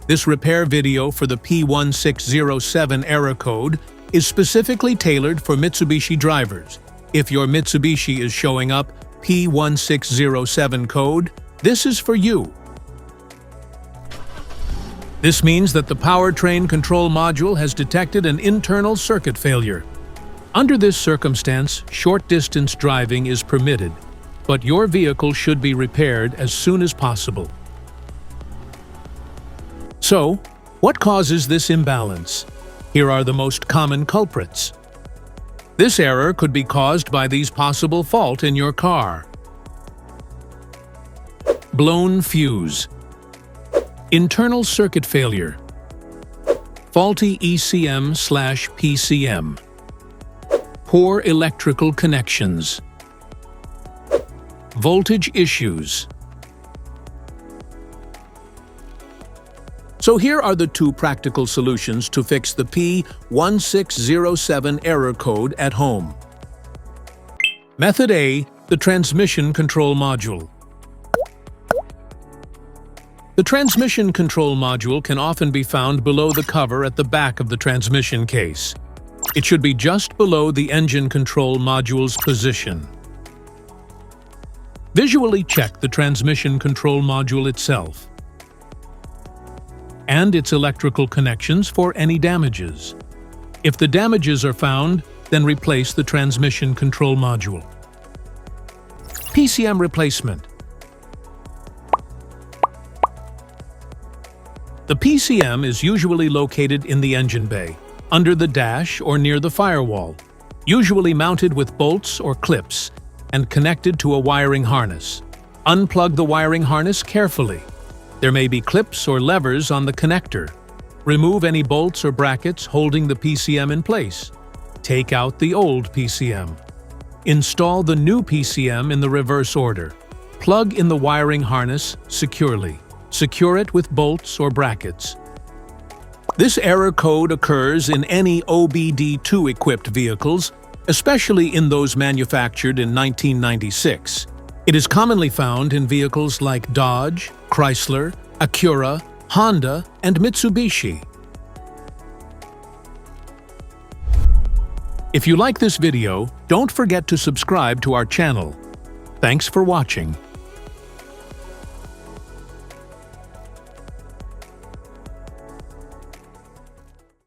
This repair video for the P1607 error code is specifically tailored for Mitsubishi drivers. If your Mitsubishi is showing up P1607 code, this is for you. This means that the powertrain control module has detected an internal circuit failure. Under this circumstance, short-distance driving is permitted, but your vehicle should be repaired as soon as possible. So, what causes this imbalance? Here are the most common culprits. This error could be caused by these possible faults in your car. Blown fuse. Internal circuit failure. Faulty ECM/PCM. Poor electrical connections. Voltage issues. So here are the two practical solutions to fix the P1607 error code at home. Method A, the transmission control module. The transmission control module can often be found below the cover at the back of the transmission case. It should be just below the engine control module's position. Visually check the transmission control module itself and its electrical connections for any damages. If the damages are found, then replace the transmission control module. PCM replacement. The PCM is usually located in the engine bay, under the dash or near the firewall, usually mounted with bolts or clips and connected to a wiring harness. Unplug the wiring harness carefully. There may be clips or levers on the connector. Remove any bolts or brackets holding the PCM in place. Take out the old PCM. Install the new PCM in the reverse order. Plug in the wiring harness securely. Secure it with bolts or brackets. This error code occurs in any OBD2 equipped vehicles, especially in those manufactured in 1996. It is commonly found in vehicles like Dodge, Chrysler, Acura, Honda, and Mitsubishi. If you like this video, don't forget to subscribe to our channel. Thanks for watching.